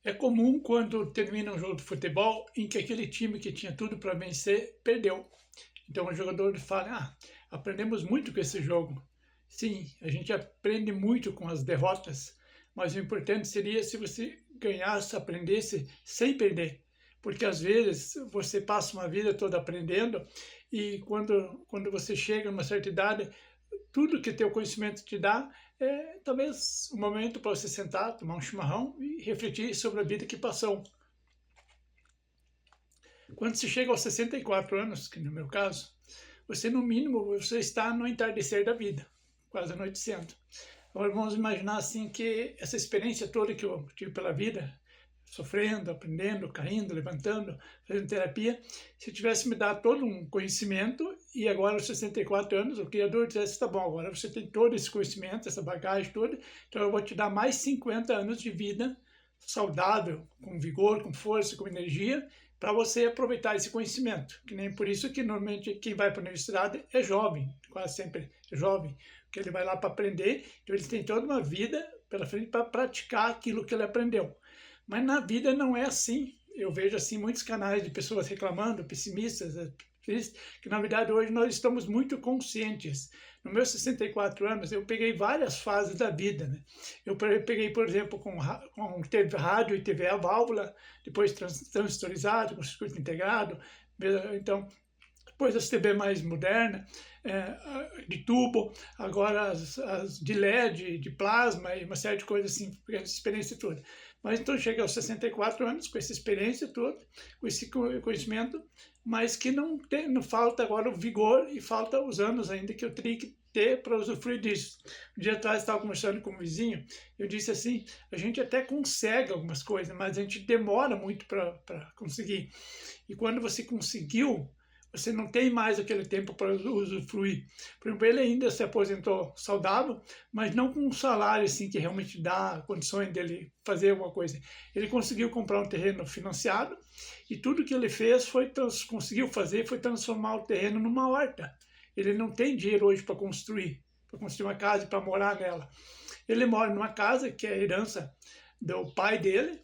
É comum quando termina um jogo de futebol em que aquele time que tinha tudo para vencer perdeu. Então o jogador fala: aprendemos muito com esse jogo. Sim, a gente aprende muito com as derrotas, mas o importante seria se você ganhasse, aprendesse sem perder. Porque às vezes você passa uma vida toda aprendendo e quando você chega a uma certa idade, tudo que teu conhecimento te dá é talvez um momento para você sentar, tomar um chimarrão e refletir sobre a vida que passou. Quando você chega aos 64 anos, que no meu caso, você no mínimo você está no entardecer da vida, quase anoitecendo. Agora vamos imaginar assim que essa experiência toda que eu tive pela vida, sofrendo, aprendendo, caindo, levantando, fazendo terapia, se tivesse me dado todo um conhecimento e agora aos 64 anos o criador dissesse: tá bom, agora você tem todo esse conhecimento, essa bagagem toda, então eu vou te dar mais 50 anos de vida saudável, com vigor, com força, com energia, para você aproveitar esse conhecimento. Que nem por isso que normalmente quem vai para a universidade é jovem, quase sempre é jovem, porque ele vai lá para aprender, então ele tem toda uma vida pela frente para praticar aquilo que ele aprendeu. Mas na vida não é assim. Eu vejo assim muitos canais de pessoas reclamando, pessimistas, que na verdade hoje nós estamos muito conscientes. Nos meus 64 anos, eu peguei várias fases da vida, né? Eu peguei, por exemplo, teve rádio e TV a válvula, depois transistorizado, com circuito integrado, então depois as TV mais modernas, de tubo, agora as de LED, de plasma e uma série de coisas assim, essa experiência toda. Mas então chega aos 64 anos com essa experiência toda, com esse conhecimento, mas que não falta agora o vigor e falta os anos ainda que eu teria que ter para usufruir disso. Um dia atrás estava conversando com um vizinho, eu disse assim: a gente até consegue algumas coisas, mas a gente demora muito para conseguir. E quando você conseguiu, você não tem mais aquele tempo para usufruir. Por exemplo, ele ainda se aposentou saudável, mas não com um salário assim que realmente dá condições dele fazer alguma coisa. Ele conseguiu comprar um terreno financiado e tudo que ele fez conseguiu fazer foi transformar o terreno numa horta. Ele não tem dinheiro hoje para construir uma casa e para morar nela. Ele mora numa casa que é a herança do pai dele,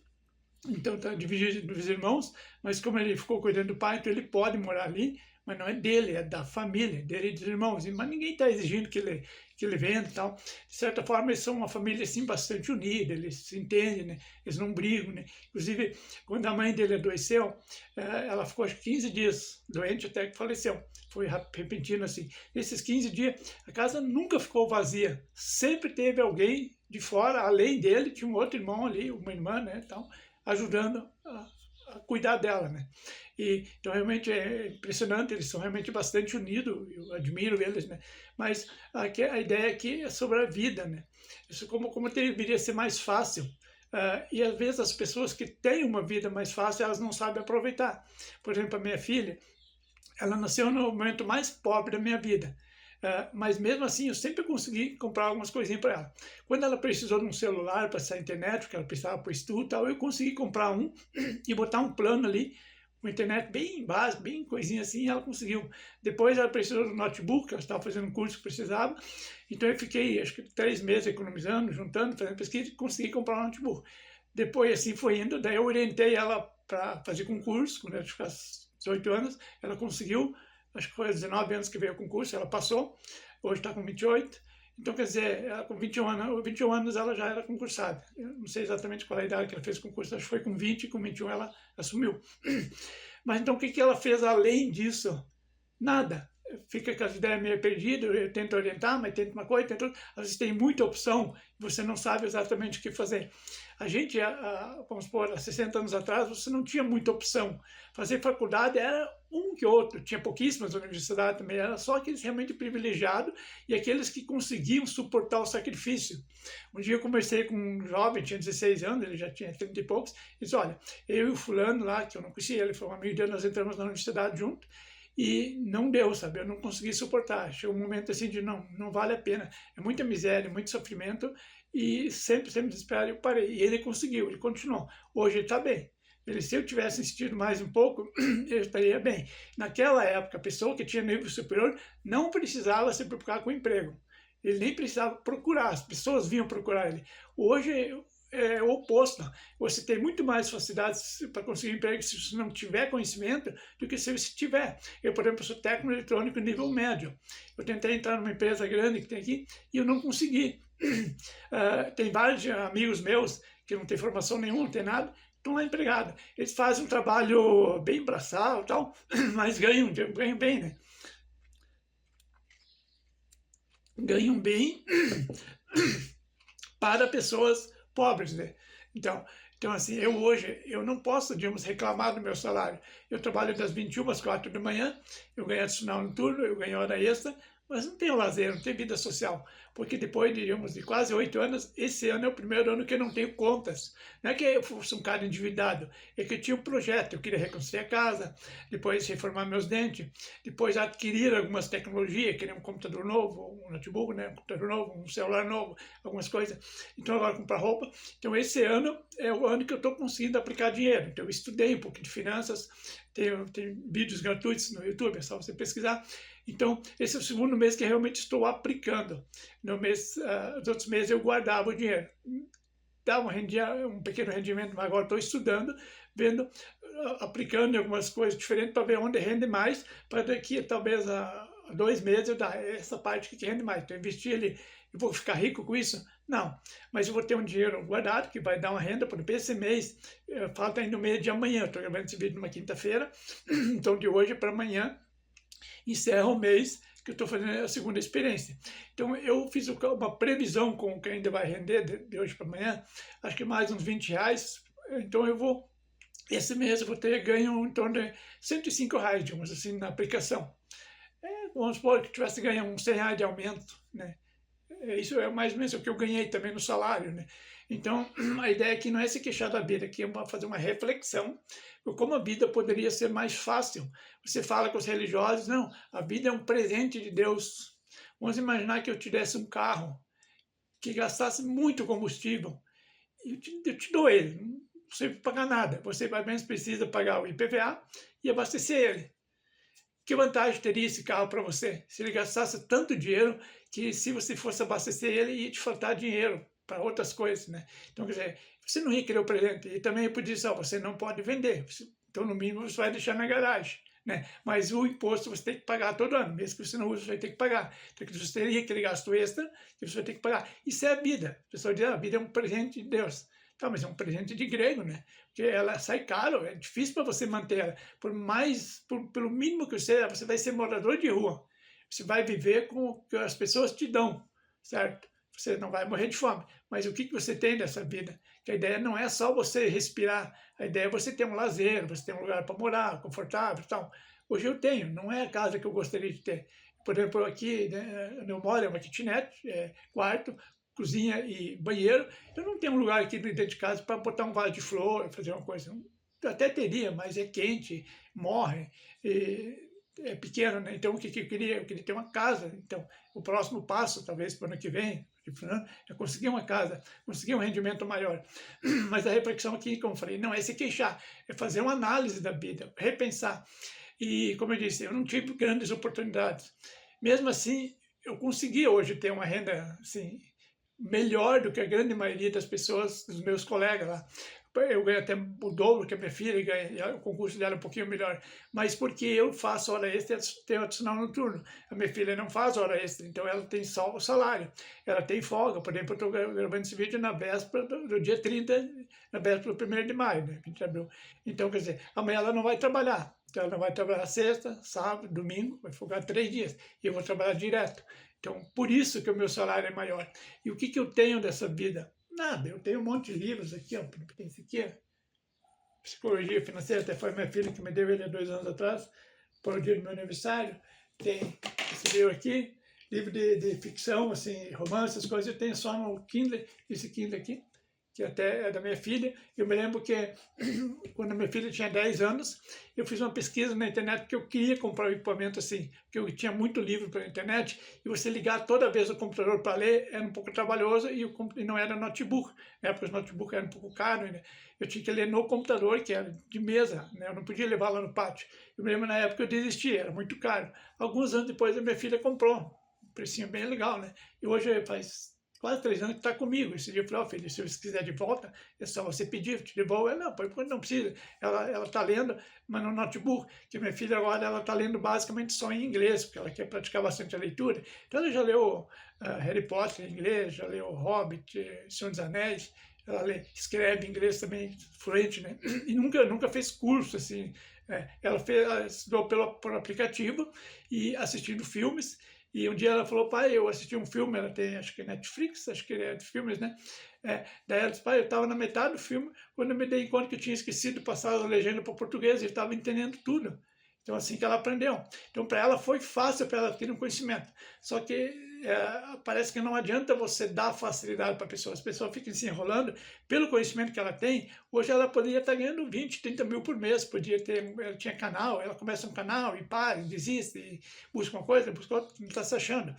então está dividido dos irmãos, mas como ele ficou cuidando do pai, então ele pode morar ali, mas não é dele, é da família, dele e dos irmãos. Mas ninguém está exigindo que ele venda e tal. De certa forma, eles são uma família assim, bastante unida, eles se entendem, né? Eles não brigam. Né? Inclusive, quando a mãe dele adoeceu, ela ficou acho que 15 dias doente até que faleceu. Foi repentino assim. Nesses 15 dias, a casa nunca ficou vazia. Sempre teve alguém de fora, além dele, tinha um outro irmão ali, uma irmã, né? Então, ajudando a cuidar dela, né? Então realmente é impressionante, eles são realmente bastante unidos, eu admiro eles, né? Mas a ideia aqui é sobre a vida, né? Isso como deveria ser mais fácil. E às vezes as pessoas que têm uma vida mais fácil, elas não sabem aproveitar. Por exemplo, a minha filha, ela nasceu no momento mais pobre da minha vida. Mas mesmo assim eu sempre consegui comprar algumas coisinhas para ela. Quando ela precisou de um celular para acessar a internet, porque ela precisava para o estudo e tal, eu consegui comprar um e botar um plano ali, uma internet bem básica, bem coisinha assim, e ela conseguiu. Depois ela precisou do notebook, ela estava fazendo um curso que precisava, então eu fiquei acho que 3 meses economizando, juntando, fazendo pesquisa e consegui comprar um notebook. Depois assim foi indo, daí eu orientei ela para fazer concurso, quando ela tinha 18 anos, ela conseguiu. Acho que foi aos 19 anos que veio o concurso, ela passou, hoje está com 28. Então, quer dizer, ela com 21 anos ela já era concursada. Eu não sei exatamente qual é a idade que ela fez o concurso, acho que foi com 20, e com 21 ela assumiu. Mas então o que ela fez além disso? Nada. Fica com as ideias meio perdidas, eu tento orientar, mas tento uma coisa, tento outra. Às vezes tem muita opção, você não sabe exatamente o que fazer. A gente, vamos supor, há 60 anos atrás, você não tinha muita opção. Fazer faculdade era um que outro, tinha pouquíssimas universidades também, era só aqueles realmente privilegiados e aqueles que conseguiam suportar o sacrifício. Um dia eu conversei com um jovem, tinha 16 anos, ele já tinha 30 e poucos, e disse: olha, eu e o fulano lá, que eu não conhecia, ele foi um amigo dele, nós entramos na universidade junto, e não deu, sabe? Eu não consegui suportar. Chegou um momento assim de não vale a pena. É muita miséria, muito sofrimento e sempre desesperado eu parei. E ele conseguiu, ele continuou. Hoje ele está bem. Se eu tivesse insistido mais um pouco, eu estaria bem. Naquela época, a pessoa que tinha nível superior não precisava se preocupar com o emprego. Ele nem precisava procurar, as pessoas vinham procurar ele. Hoje é o oposto. Você tem muito mais facilidades para conseguir emprego se você não tiver conhecimento do que se você tiver. Eu, por exemplo, sou técnico eletrônico nível médio. Eu tentei entrar numa empresa grande que tem aqui e eu não consegui. Tem vários amigos meus que não têm formação nenhuma, não tem nada, estão lá empregados. Eles fazem um trabalho bem braçal e tal, mas ganham bem, né? Ganham bem para pessoas pobres, né? Então assim, eu hoje, eu não posso, digamos, reclamar do meu salário. Eu trabalho das 21 às 4 da manhã, eu ganho adicional no turno, eu ganho hora extra, mas não tenho lazer, não tenho vida social, porque depois, digamos, de quase 8 anos, esse ano é o primeiro ano que eu não tenho contas. Não é que eu fosse um cara endividado, é que eu tinha um projeto, eu queria reconstruir a casa, depois reformar meus dentes, depois adquirir algumas tecnologias, queria um computador novo, um notebook, né, um computador novo, um celular novo, algumas coisas. Então agora comprar roupa. Então esse ano é o ano que eu estou conseguindo aplicar dinheiro. Então eu estudei um pouco de finanças, tem vídeos gratuitos no YouTube, é só você pesquisar. Então, esse é o segundo mês que realmente estou aplicando. No mês, os outros meses eu guardava o dinheiro. Dava um pequeno rendimento, mas agora estou estudando, vendo, aplicando algumas coisas diferentes para ver onde rende mais, para daqui talvez a 2 meses eu dar essa parte que rende mais. Então, investir ali, eu vou ficar rico com isso? Não, mas eu vou ter um dinheiro guardado que vai dar uma renda, por exemplo, esse mês, falta ainda o mês de amanhã, eu estou gravando esse vídeo numa quinta-feira, então de hoje para amanhã, encerra o mês que eu estou fazendo a segunda experiência. Então, eu fiz uma previsão com o que ainda vai render de hoje para amanhã, acho que mais uns R$20. Então, esse mês eu vou ter ganho em torno de R$105, digamos assim, na aplicação. Vamos supor que tivesse ganho uns R$100 de aumento, né? Isso é mais ou menos o que eu ganhei também no salário, né? Então, a ideia aqui não é se queixar da vida, aqui é fazer uma reflexão por como a vida poderia ser mais fácil. Você fala com os religiosos, não, a vida é um presente de Deus. Vamos imaginar que eu tivesse um carro que gastasse muito combustível. Eu te dou ele, não precisa pagar nada. Você apenas precisa pagar o IPVA e abastecer ele. Que vantagem teria esse carro para você? Se ele gastasse tanto dinheiro que se você fosse abastecer ele, ia te faltar dinheiro para outras coisas, né? Então, quer dizer, você não ia querer o presente. E também por isso, você não pode vender. Então, no mínimo, você vai deixar na garagem, né? Mas o imposto você tem que pagar todo ano. Mesmo que você não use, você vai ter que pagar. Então, você teria aquele gasto extra que você vai ter que pagar. Isso é a vida. A pessoa diz, a vida é um presente de Deus. Tá, mas é um presente de grego, né? Porque ela sai caro, é difícil para você manter ela. Pelo mínimo que você vai ser morador de rua. Você vai viver com o que as pessoas te dão, certo? Você não vai morrer de fome. Mas o que você tem dessa vida? Que a ideia não é só você respirar, a ideia é você ter um lazer, você ter um lugar para morar, confortável e tal. Hoje eu tenho, não é a casa que eu gostaria de ter. Por exemplo, aqui, né, onde eu moro é uma kitnet, quarto, cozinha e banheiro. Eu não tenho um lugar aqui dentro de casa para botar um vaso de flor, fazer uma coisa. Eu até teria, mas é quente, morre, é pequeno, né? Então, o que eu queria? Eu queria ter uma casa. Então, o próximo passo, talvez para o ano que vem, é conseguir uma casa, conseguir um rendimento maior. Mas a reflexão aqui, como eu falei, não é se queixar, é fazer uma análise da vida, repensar. E, como eu disse, eu não tive grandes oportunidades. Mesmo assim, eu consegui hoje ter uma renda, assim, melhor do que a grande maioria das pessoas, dos meus colegas lá. Eu ganho até o dobro que a minha filha ganha, o concurso dela é um pouquinho melhor, mas porque eu faço hora extra e tenho adicional noturno. A minha filha não faz hora extra, então ela tem só o salário. Ela tem folga, por exemplo, eu estou gravando esse vídeo na véspera do dia 30, na véspera do 1º de maio, né, 20 de abril. Então, quer dizer, amanhã ela não vai trabalhar. Então, ela não vai trabalhar sexta, sábado, domingo, vai folgar 3 dias. E eu vou trabalhar direto. Então, por isso que o meu salário é maior. E o que eu tenho dessa vida? Nada, eu tenho um monte de livros aqui, ó, tem esse aqui, ó, Psicologia Financeira, até foi minha filha que me deu ele há 2 anos atrás, para o dia do meu aniversário. Tem esse livro aqui, livro de ficção, assim, romance, essas coisas, eu tenho só no Kindle, esse Kindle aqui, que até é da minha filha. Eu me lembro que quando a minha filha tinha 10 anos, eu fiz uma pesquisa na internet porque eu queria comprar um equipamento assim, porque eu tinha muito livro pela internet, e você ligar toda vez o computador para ler era um pouco trabalhoso e não era notebook, né, porque os notebooks eram um pouco caros, né? Eu tinha que ler no computador, que era de mesa, né? Eu não podia levar lá no pátio. Eu me lembro na época eu desisti, era muito caro. Alguns anos depois a minha filha comprou, um precinho bem legal, né? E hoje faz quase 3 anos que está comigo. Esse dia eu falei, ó, filho, se você quiser de volta, é só você pedir, eu te devolvo. Ela, não, pai, não precisa. Ela está lendo, mas no notebook, que minha filha agora ela está lendo basicamente só em inglês, porque ela quer praticar bastante a leitura. Então ela já leu Harry Potter em inglês, já leu Hobbit, Senhor dos Anéis, ela escreve em inglês também, fluente, né? E nunca fez curso, assim. Ela estudou por aplicativo e assistindo filmes. E um dia ela falou, pai, eu assisti um filme, ela tem, acho que é Netflix, acho que é de filmes, né? Daí ela disse, pai, eu estava na metade do filme, quando eu me dei conta que eu tinha esquecido de passar a legenda para o português, e eu estava entendendo tudo. Então, assim que ela aprendeu. Então, para ela foi fácil para ela adquirir um conhecimento. Só que parece que não adianta você dar facilidade para a pessoa. As pessoas ficam se enrolando pelo conhecimento que ela tem. Hoje ela poderia estar ganhando 20, 30 mil por mês. Ela tinha canal, ela começa um canal e para, desiste, e busca uma coisa, busca outra, não está se achando.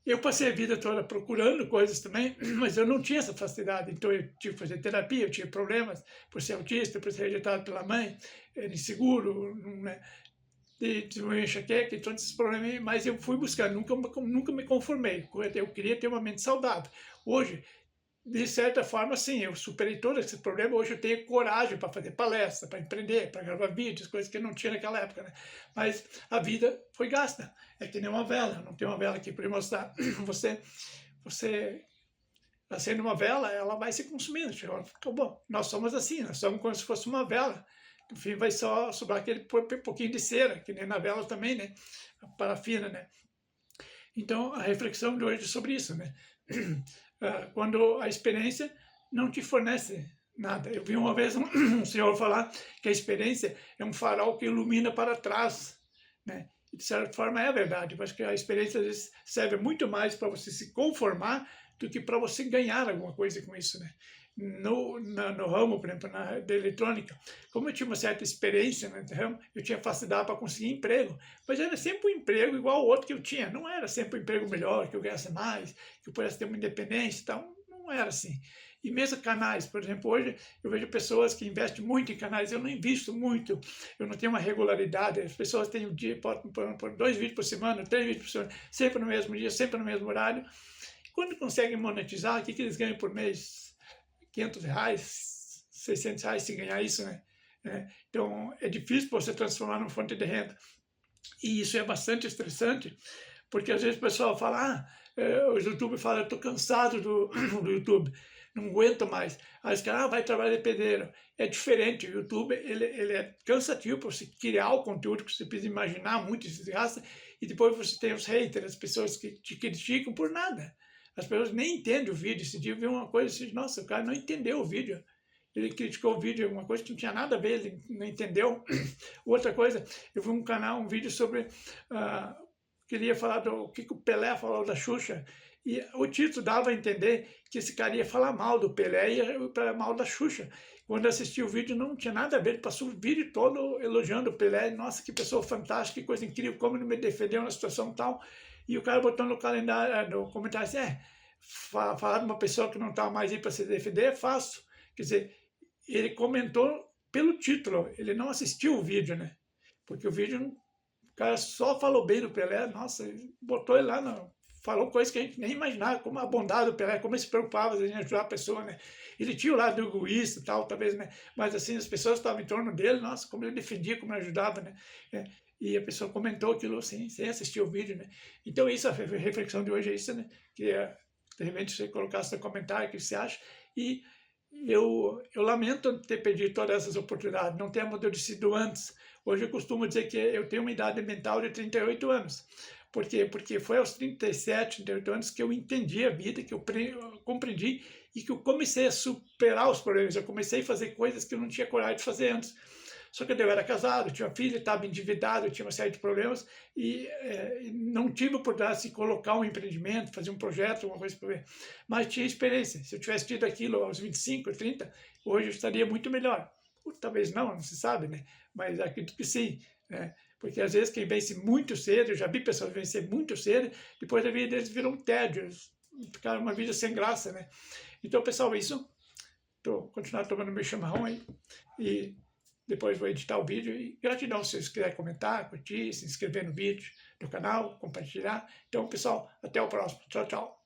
Eu passei a vida toda procurando coisas também, mas eu não tinha essa facilidade. Então eu tive que fazer terapia, eu tinha problemas por ser autista, por ser rejeitado pela mãe, era inseguro, né? De uma enxaqueca, então esses problemas, mas eu fui buscar, nunca me conformei. Eu queria ter uma mente saudável. Hoje, de certa forma, sim, eu superei todos esses problemas. Hoje eu tenho coragem para fazer palestra, para empreender, para gravar vídeos, coisas que eu não tinha naquela época, né? Mas a foi gasta. É que nem uma vela, não tem uma vela aqui para mostrar. Você acende uma vela, ela vai se consumindo. Acabou. Nós somos assim, nós somos como se fosse uma vela. No fim vai só sobrar aquele pouquinho de cera, que nem na vela também, né? A parafina, né? Então, a reflexão de hoje é sobre isso, né? Quando a experiência não te fornece nada. Eu vi uma vez um senhor falar que a experiência é um farol que ilumina para trás, né? E de certa forma é verdade. Eu acho que a experiência às vezes serve muito mais para você se conformar do que para você ganhar alguma coisa com isso, né? No ramo, por exemplo, da eletrônica, como eu tinha uma certa experiência no ramo, eu tinha facilidade para conseguir emprego, mas era sempre um emprego igual ao outro que eu tinha, não era sempre um emprego melhor, que eu ganhasse mais, que eu pudesse ter uma independência e tal, não era assim. E mesmo canais, por exemplo, hoje eu vejo pessoas que investem muito em canais, eu não invisto muito, eu não tenho uma regularidade, as pessoas têm um dia, podem pôr 2 vídeos por semana, 3 vídeos por semana, sempre no mesmo dia, sempre no mesmo horário. Quando conseguem monetizar, o que eles ganham por mês? R$500, R$600 se ganhar isso, né? Então, é difícil você transformar numa fonte de renda. E isso é bastante estressante, porque às vezes o pessoal fala, o YouTube fala, eu estou cansado do YouTube, não aguento mais. Aí os caras, vai trabalhar de pedreiro. É diferente, o YouTube ele é cansativo para você criar o conteúdo que você precisa imaginar muito, se desgasta, e depois você tem os haters, as pessoas que te criticam por nada. As pessoas nem entendem o vídeo. Esse dia eu vi uma coisa assim, nossa, o cara não entendeu o vídeo. Ele criticou o vídeo, uma coisa que não tinha nada a ver, ele não entendeu. Outra coisa, eu vi um vídeo sobre, queria falar do que o Pelé falou da Xuxa, e o título dava a entender que esse cara ia falar mal do Pelé e ia falar mal da Xuxa. Quando eu assisti o vídeo, não tinha nada a ver, ele passou o vídeo todo elogiando o Pelé, nossa, que pessoa fantástica, que coisa incrível, como ele me defendeu na situação tal. E o cara botou no calendário, no comentário assim, falar de uma pessoa que não está mais aí para se defender é fácil. Quer dizer, ele comentou pelo título, ele não assistiu o vídeo, né? Porque o vídeo, o cara só falou bem do Pelé, nossa, ele botou ele lá, falou coisas que a gente nem imaginava, como a bondade do Pelé, como ele se preocupava em ajudar a pessoa, né? Ele tinha o lado egoísta e tal, talvez, né? Mas assim, as pessoas estavam em torno dele, nossa, como ele defendia, como ele ajudava, né? E a pessoa comentou aquilo assim, sem assistir o vídeo, né? Então, isso, a reflexão de hoje é isso, né? Que de repente você colocasse no comentário o que você acha. E eu lamento ter perdido todas essas oportunidades, não ter amadurecido antes. Hoje eu costumo dizer que eu tenho uma idade mental de 38 anos. Por quê? Porque foi aos 37, 38 anos que eu entendi a vida, que eu compreendi e que eu comecei a superar os problemas. Eu comecei a fazer coisas que eu não tinha coragem de fazer antes. Só que eu era casado, tinha uma filha, estava endividado, tinha uma série de problemas e não tive oportunidade de colocar um empreendimento, fazer um projeto, uma coisa para ver. Mas tinha experiência. Se eu tivesse tido aquilo aos 25, 30, hoje eu estaria muito melhor. Ou talvez não se sabe, né? Mas acredito que sim, né? Porque às vezes quem vence muito cedo, eu já vi pessoas vencer muito cedo, depois a vida deles virou um tédio, ficaram uma vida sem graça, né? Então, pessoal, isso. Vou continuar tomando meu chimarrão aí e depois vou editar o vídeo. E gratidão se vocês quiserem comentar, curtir, se inscrever no vídeo, no canal, compartilhar. Então, pessoal, até o próximo. Tchau, tchau.